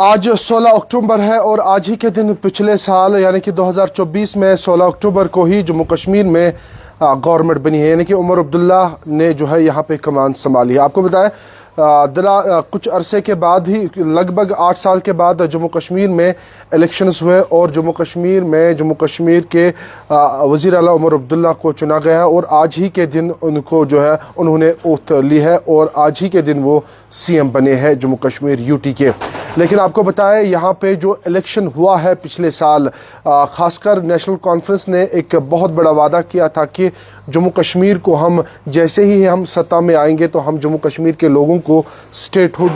आज 16 अक्टूबर है और आज ही के दिन पिछले साल यानी कि 2024 में 16 अक्टूबर को ही जम्मू कश्मीर में गवर्नमेंट बनी है, यानी कि उमर अब्दुल्ला ने जो है यहाँ पे कमान संभाली है। आपको बताएं कुछ अरसे के बाद ही लगभग 8 साल के बाद जम्मू कश्मीर में इलेक्शंस हुए और जम्मू कश्मीर के वज़ीर आला उमर अब्दुल्ला को चुना गया और आज ही के दिन उनको जो है उन्होंने ओथ ली है और आज ही के दिन वो सीएम बने हैं जम्मू कश्मीर यूटी के। लेकिन आपको बताएं यहाँ पे जो इलेक्शन हुआ है पिछले साल, ख़ासकर नेशनल कॉन्फ्रेंस ने एक बहुत बड़ा वादा किया था कि जम्मू कश्मीर को हम जैसे ही हम सत्ता में आएंगे तो हम जम्मू कश्मीर के लोगों को स्टेटहुड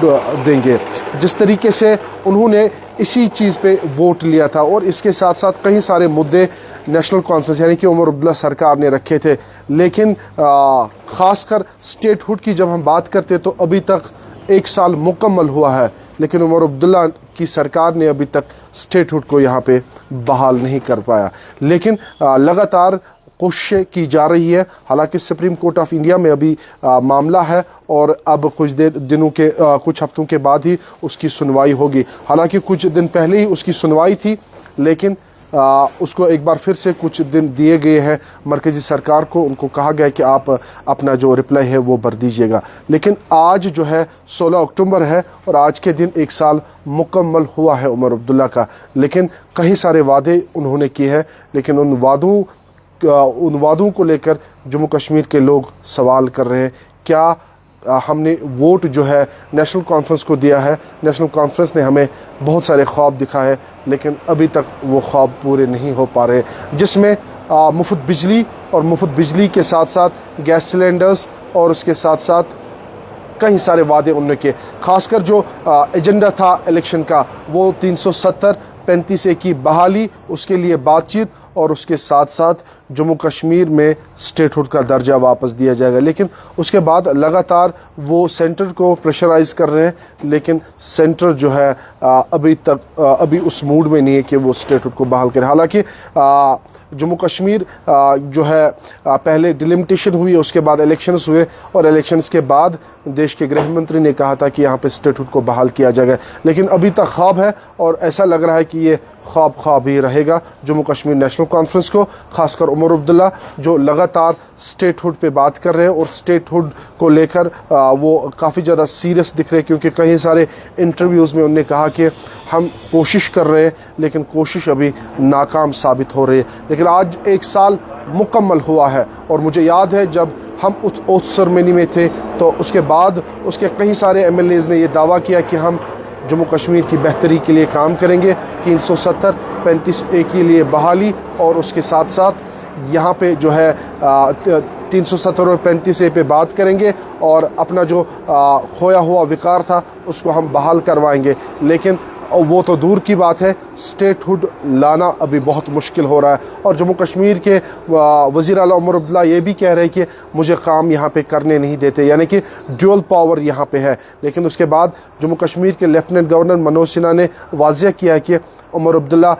देंगे। जिस तरीके से उन्होंने इसी चीज़ पे वोट लिया था और इसके साथ साथ कई सारे मुद्दे नेशनल कॉन्फ्रेंस यानी कि उमर अब्दुल्ला सरकार ने रखे थे। लेकिन ख़ासकर स्टेटहुड की जब हम बात करते तो अभी तक 1 साल मुकम्मल हुआ है, लेकिन उमर अब्दुल्ला की सरकार ने अभी तक स्टेटहुड को यहाँ पे बहाल नहीं कर पाया। लेकिन लगातार कोशिशें की जा रही है। हालांकि सुप्रीम कोर्ट ऑफ इंडिया में अभी मामला है और अब कुछ हफ्तों के बाद ही उसकी सुनवाई होगी। हालांकि कुछ दिन पहले ही उसकी सुनवाई थी, लेकिन उसको एक बार फिर से कुछ दिन दिए गए हैं मरकज़ी सरकार को। उनको कहा गया कि आप अपना जो रिप्लाई है वो भर दीजिएगा। लेकिन आज जो है 16 अक्टूबर है और आज के दिन 1 साल मुकम्मल हुआ है उमर अब्दुल्ला का। लेकिन कई सारे वादे उन्होंने किए हैं, लेकिन उन वादों को लेकर जम्मू कश्मीर के लोग सवाल कर रहे हैं। क्या हमने वोट जो है नेशनल कॉन्फ्रेंस को दिया है, नेशनल कॉन्फ्रेंस ने हमें बहुत सारे ख्वाब दिखाए, लेकिन अभी तक वो ख्वाब पूरे नहीं हो पा रहे, जिसमें मुफ्त बिजली और मुफ्त बिजली के साथ साथ गैस सिलेंडर्स और उसके साथ साथ कई सारे वादे उन्होंने किए। खासकर जो एजेंडा था इलेक्शन का वो 370 35A की बहाली, उसके लिए बातचीत और उसके साथ साथ जम्मू कश्मीर में स्टेटहुड का दर्जा वापस दिया जाएगा। लेकिन उसके बाद लगातार वो सेंटर को प्रेशराइज कर रहे हैं, लेकिन सेंटर जो है अभी उस मूड में नहीं है कि वो स्टेटहुड को बहाल करे। हालांकि जम्मू कश्मीर जो है पहले डिलिमिटेशन हुई, उसके बाद इलेक्शंस हुए और इलेक्शंस के बाद देश के गृह मंत्री ने कहा था कि यहाँ पे स्टेटहुड को बहाल किया जाएगा। लेकिन अभी तक ख्वाब है और ऐसा लग रहा है कि ये ख्वाब ही रहेगा जम्मू कश्मीर नेशनल कॉन्फ्रेंस को। खासकर उमर अब्दुल्ला जो लगातार स्टेटहुड पे बात कर रहे हैं और स्टेटहुड को लेकर वो काफ़ी ज़्यादा सीरियस दिख रहे हैं, क्योंकि कई सारे इंटरव्यूज़ में उन्होंने कहा कि हम कोशिश कर रहे हैं लेकिन कोशिश अभी नाकाम साबित हो रही है। लेकिन आज 1 साल मुकम्मल हुआ है और मुझे याद है जब हम उस ओथ सेरेमनी में थे तो उसके बाद उसके कई सारे MLAs ने ये दावा किया कि हम जम्मू कश्मीर की बेहतरी के लिए काम करेंगे, 370 35A के लिए बहाली और उसके साथ साथ यहाँ पे जो है 370 और 35A पे बात करेंगे और अपना जो खोया हुआ विकार था उसको हम बहाल करवाएंगे। लेकिन वो तो दूर की बात है, स्टेटहुड लाना अभी बहुत मुश्किल हो रहा है। और जम्मू कश्मीर के वज़ीर आला उमर अब्दुल्ला ये भी कह रहे हैं कि मुझे काम यहाँ पे करने नहीं देते, यानी कि ड्यूअल पावर यहाँ पे है। लेकिन उसके बाद जम्मू कश्मीर के लेफ्टिनेंट गवर्नर मनोज सिन्हा ने वाज़ेह किया कि उमर अब्दुल्ला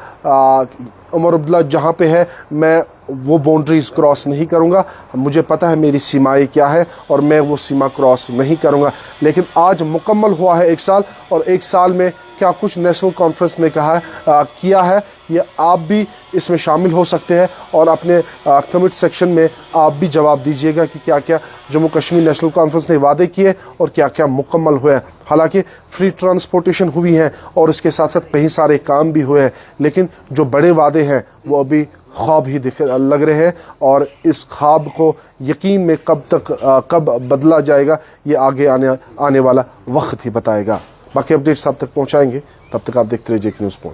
जहाँ पे है मैं वो बाउंड्रीज़ क्रॉस नहीं करूँगा, मुझे पता है मेरी सीमाएँ क्या है और मैं वो सीमा क्रॉस नहीं करूँगा। लेकिन आज मुकम्मल हुआ है 1 साल और 1 साल में क्या कुछ नेशनल कॉन्फ्रेंस ने किया है, ये आप भी इसमें शामिल हो सकते हैं और अपने कमेंट सेक्शन में आप भी जवाब दीजिएगा कि क्या क्या जम्मू कश्मीर नेशनल कॉन्फ्रेंस ने वादे किए और क्या क्या मुकम्मल हुए हैं। हालांकि फ्री ट्रांसपोर्टेशन हुई है और इसके साथ साथ कई सारे काम भी हुए हैं, लेकिन जो बड़े वादे हैं वो अभी ख्वाब ही लग रहे हैं और इस ख्वाब को यकीन में कब बदला जाएगा ये आगे आने वाला वक्त ही बताएगा। बाकी अपडेट्स आप तक पहुंचाएंगे, तब तक आप देखते रहिए JK न्यूज़ पॉइंट।